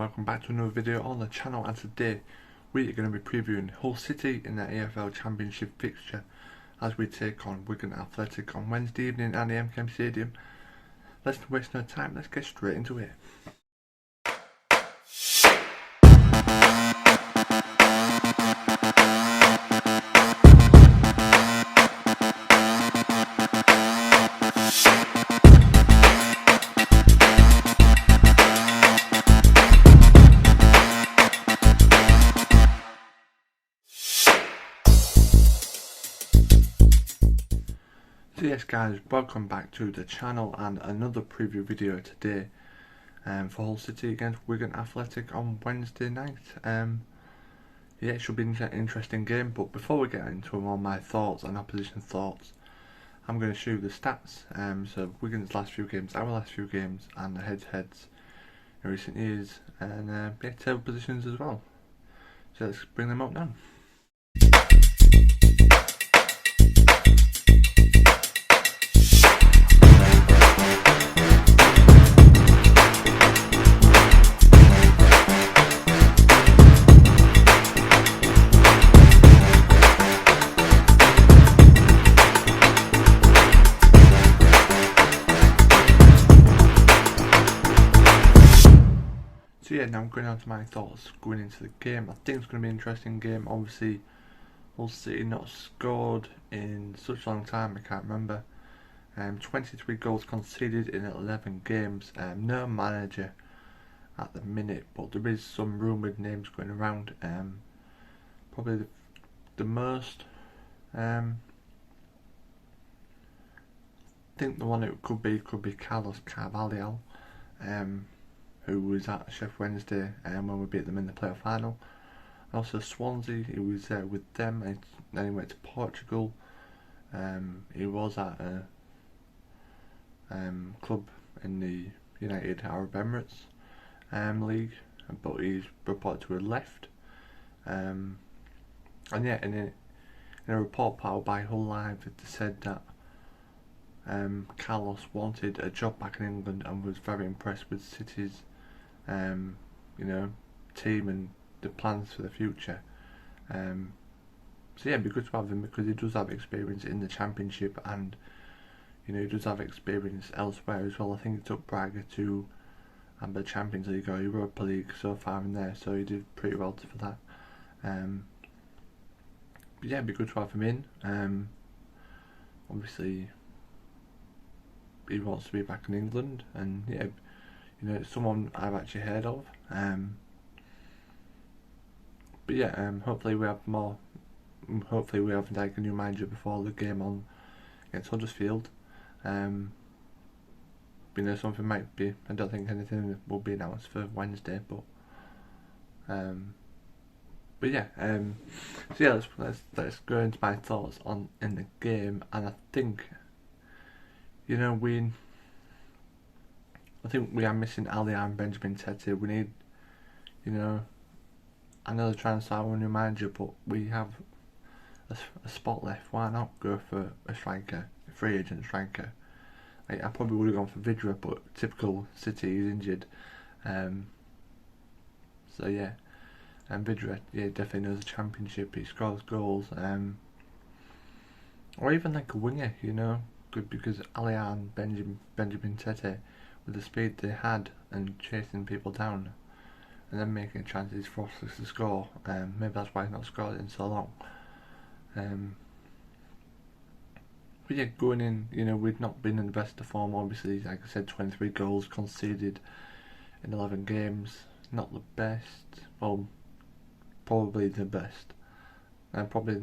welcome back to another video on the channel, and today we are going to be previewing Hull City in the AFL Championship fixture as we take on Wigan Athletic on Wednesday evening at the MKM Stadium. Let's not waste no time, let's get straight into it. So yes guys, welcome back to the channel and another preview video today for Hull City against Wigan Athletic on Wednesday night. Yeah, it should be an interesting game, but before we get into all my thoughts and opposition thoughts, I'm going to show you the stats. So Wigan's last few games, our last few games, and the head-to-heads in recent years, and yeah, table positions as well. So let's bring them up now. So yeah, now I'm going on to my thoughts going into the game. I think it's going to be an interesting game. Obviously, Hull City not scored in such a long time, I can't remember. 23 goals conceded in 11 games. No manager at the minute, but there is some rumoured names going around. Probably the most. I think the one it could be Carlos Carvalho. Who was at Sheffield Wednesday when we beat them in the playoff final. Also Swansea, he was there with them, and then he went to Portugal. He was at a club in the United Arab Emirates League, but he's reported to have left. And yeah, in a report put out by Hull Live, it said that Carlos wanted a job back in England and was very impressed with City's team and the plans for the future. So yeah, it'd be good to have him because he does have experience in the Championship, and he does have experience elsewhere as well. I think he took Braga to the Champions League or Europa League so far in there, so he did pretty well for that. But yeah, it'd be good to have him in. Obviously he wants to be back in England, and yeah, it's someone I've actually heard of. But yeah, hopefully we have more. Hopefully we have like a new manager before the game on against Huddersfield. Something might be. I don't think anything will be announced for Wednesday, but yeah. So yeah, let's go into my thoughts in the game, and I think I think we are missing Ali and Benjamin Tete. We need, I know they're trying to start a new manager, but we have a spot left. Why not go for a striker, a free agent striker? I probably would have gone for Vidra, but typical City, he's injured. So yeah, and Vidra, yeah, definitely knows the Championship. He scores goals, or even like a winger, good, because Ali and Benjamin Tete, with the speed they had and chasing people down and then making chances for us to score. Maybe that's why he's not scored in so long. But yeah, going in, we've not been in the best of form. Obviously, like I said, 23 goals conceded in 11 games. Not the best. Well, probably the best. And probably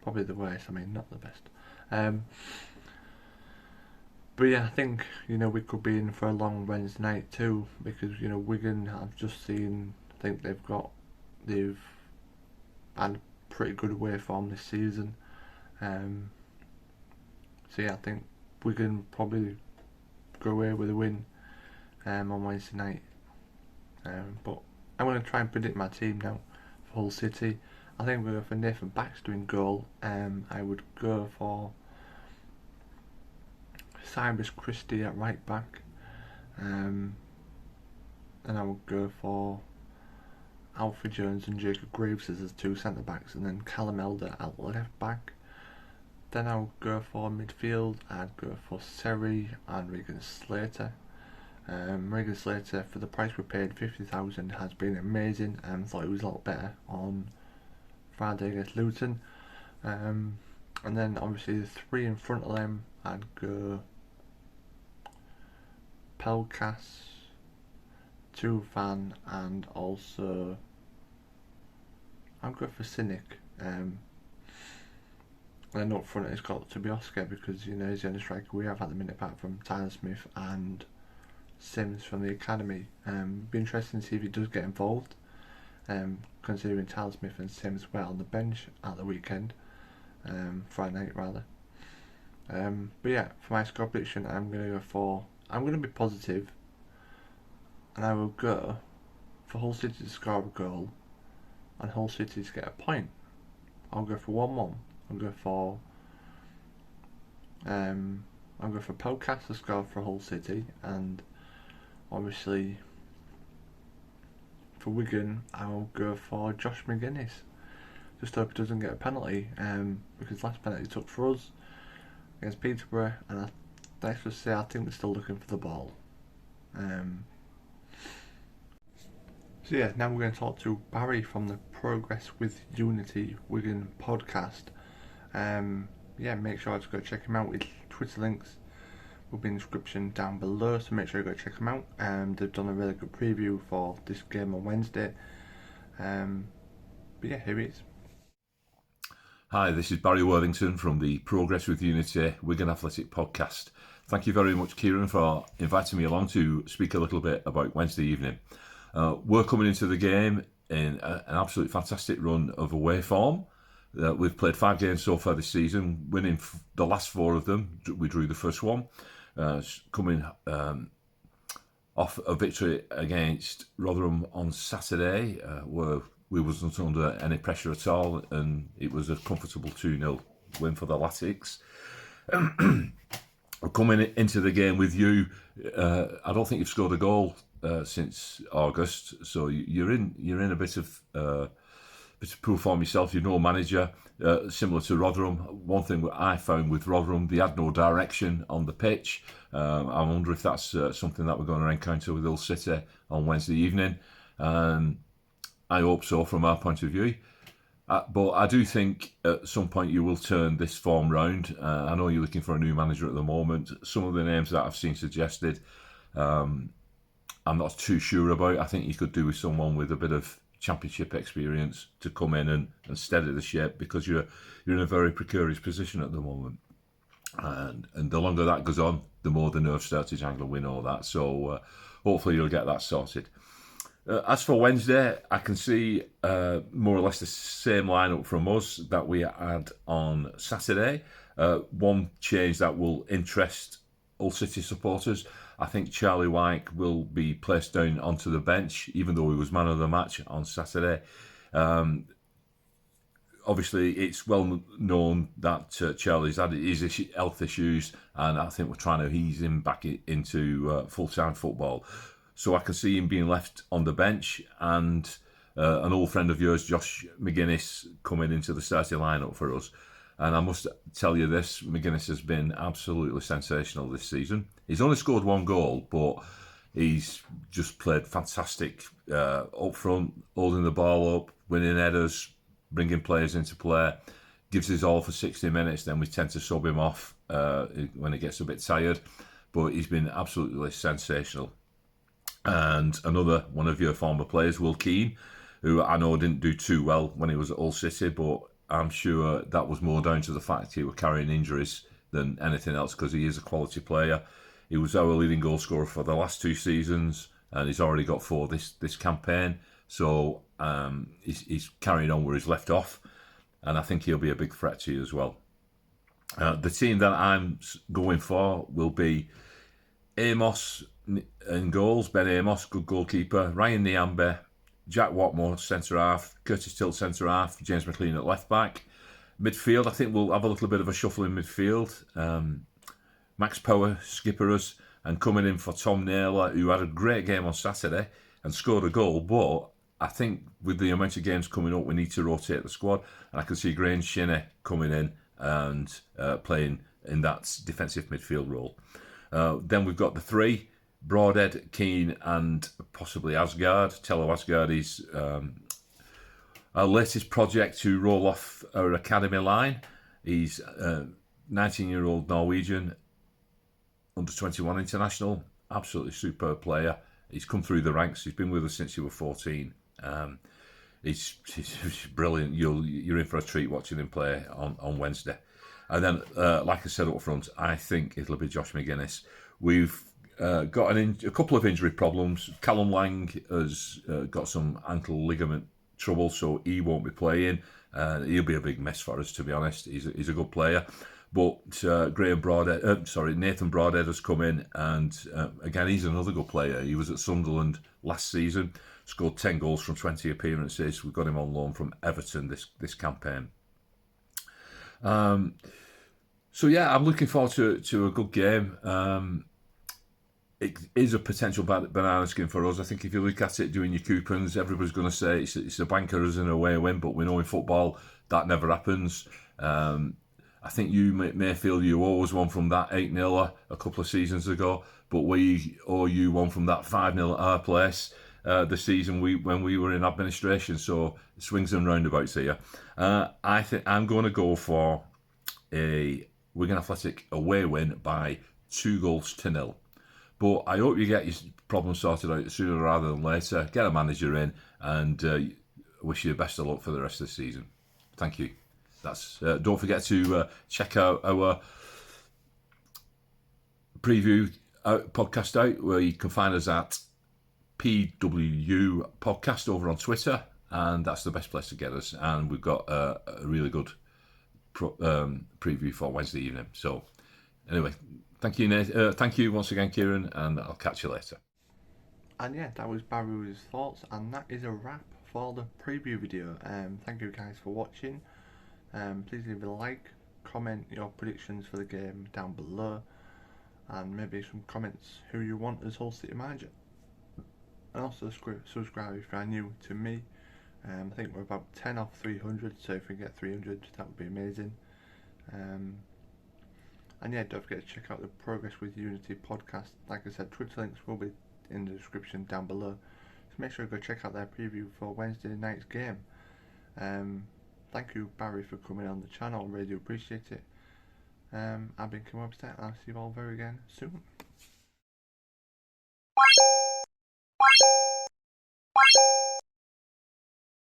the worst. I mean, not the best. But yeah, I think we could be in for a long Wednesday night too, because Wigan, I've just seen, I think they've had a pretty good away form this season. So yeah, I think Wigan probably go away with a win on Wednesday night. But I'm going to try and predict my team now for Hull City. I think we're going for Nathan Baxter in goal. I would go for Cyrus Christie at right back, and I would go for Alfie Jones and Jacob Graves as two centre backs, and then Callum Elder at left back. Then I'll go for midfield. I'd go for Seri and Regan Slater. Regan Slater, for the price we paid, 50,000, has been amazing. Thought he was a lot better on Friday against Luton. And then obviously the three in front of them, I'd go Pelkas, Tufan, and also I'll go for Cynic. And then up front it's got to be Oscar, because he's the only striker we have at the minute apart from Tyler Smith and Sims from the academy. Be interesting to see if he does get involved, considering Tyler Smith and Sims were on the bench at the weekend, Friday night rather. But yeah, for my score prediction, I'm going to be positive, and I will go for Hull City to score a goal and Hull City to get a point. I'll go for 1-1. I'll go for Pelkas to score for Hull City, and obviously for Wigan I'll go for Josh McGuinness. Just hope he doesn't get a penalty, because last penalty he took for us against Peterborough, and let's just say I think we're still looking for the ball. So yeah, now we're going to talk to Barry from the Progress with Unity Wigan podcast. Make sure to go check him out. His Twitter links will be in the description down below, so make sure you go check them out. They've done a really good preview for this game on Wednesday. But yeah, here he is. Hi, this is Barry Worthington from the Progress with Unity Wigan Athletic podcast. Thank you very much, Kieran, for inviting me along to speak a little bit about Wednesday evening. We're coming into the game in an absolute fantastic run of away form. We've played 5 games so far this season, winning the last 4 of them. We drew the first one, coming off a victory against Rotherham on Saturday, where we wasn't under any pressure at all, and it was a comfortable 2-0 win for the Latics. Coming into the game with you, I don't think you've scored a goal since August, so you're in a bit of poor form yourself. You're no manager, similar to Rotherham. One thing that I found with Rotherham, they had no direction on the pitch. I wonder if that's something that we're going to encounter with Hull City on Wednesday evening. I hope so from our point of view. But I do think at some point you will turn this form round. I know you're looking for a new manager at the moment. Some of the names that I've seen suggested, I'm not too sure about. I think you could do with someone with a bit of championship experience to come in and steady the ship, because you're in a very precarious position at the moment. And the longer that goes on, the more the nerves start to jangle. We know that. So hopefully you'll get that sorted. As for Wednesday, I can see more or less the same lineup from us that we had on Saturday. One change that will interest Hull City supporters: I think Charlie Wyke will be placed down onto the bench, even though he was man of the match on Saturday. Obviously, it's well known that Charlie's had his health issues, and I think we're trying to ease him back into full-time football. So I can see him being left on the bench, and an old friend of yours, Josh McGuinness, coming into the starting lineup for us. And I must tell you this, McGuinness has been absolutely sensational this season. He's only scored 1 goal, but he's just played fantastic up front, holding the ball up, winning headers, bringing players into play. Gives his all for 60 minutes, then we tend to sub him off when he gets a bit tired. But he's been absolutely sensational. And another one of your former players, Will Keane, who I know didn't do too well when he was at Hull City, but I'm sure that was more down to the fact he was carrying injuries than anything else, because he is a quality player. He was our leading goal scorer for the last 2 seasons, and he's already got 4 this campaign. So he's carrying on where he's left off, and I think he'll be a big threat to you as well. The team that I'm going for will be Amos in goals, Ben Amos, good goalkeeper, Ryan Niambe, Jack Watmore, centre-half, Curtis Tilt, centre-half, James McLean at left-back. Midfield, I think we'll have a little bit of a shuffle in midfield. Max Power, skipper us, and coming in for Tom Naylor, who had a great game on Saturday and scored a goal, but I think with the amount of games coming up, we need to rotate the squad, and I can see Grange Shinney coming in and playing in that defensive midfield role. Then we've got the three: Broadhead, Keane, and possibly Asgard. Tello Asgard is our latest project to roll off our academy line. He's 19-year-old Norwegian, under 21 international, absolutely superb player. He's come through the ranks. He's been with us since he was 14. He's brilliant. You're in for a treat watching him play on Wednesday. And then, like I said up front, I think it'll be Josh McGuinness. We've got a couple of injury problems. Callum Lang has got some ankle ligament trouble, so he won't be playing. He'll be a big mess for us, to be honest. He's a good player. But Nathan Broadhead has come in, and again, he's another good player. He was at Sunderland last season, scored 10 goals from 20 appearances. We've got him on loan from Everton this campaign. So yeah, I'm looking forward to a good game. It is a potential banana skin for us. I think if you look at it, doing your coupons, everybody's going to say it's a banker as an away win, but we know in football that never happens. I think you may feel you always won from that 8-0 a couple of seasons ago, but we owe you one from that 5-0 at our place the season when we were in administration. So swings and roundabouts here. I think I'm going to go for a Wigan Athletic away win by 2-0. But I hope you get your problem sorted out sooner rather than later. Get a manager in, and wish you the best of luck for the rest of the season. Thank you. Don't forget to check out our preview podcast out, where you can find us at PWU Podcast over on Twitter, and that's the best place to get us. And we've got a really good preview for Wednesday evening. So anyway, thank you, Nate. Thank you once again, Kieran, and I'll catch you later. And yeah, that was Barry with his thoughts, and that is a wrap for the preview video. Thank you guys for watching. Please leave a like, comment your predictions for the game down below, and maybe some comments who you want as Hull City manager. And also subscribe if you're new to me. I think we're about 10 off 300, so if we get 300, that would be amazing. And yeah, don't forget to check out the Progress with Unity podcast. Like I said, Twitter links will be in the description down below, so make sure you go check out their preview for Wednesday night's game. Thank you, Barry, for coming on the channel. Really do appreciate it. I've been Kim Webster, and I'll see you all very again soon.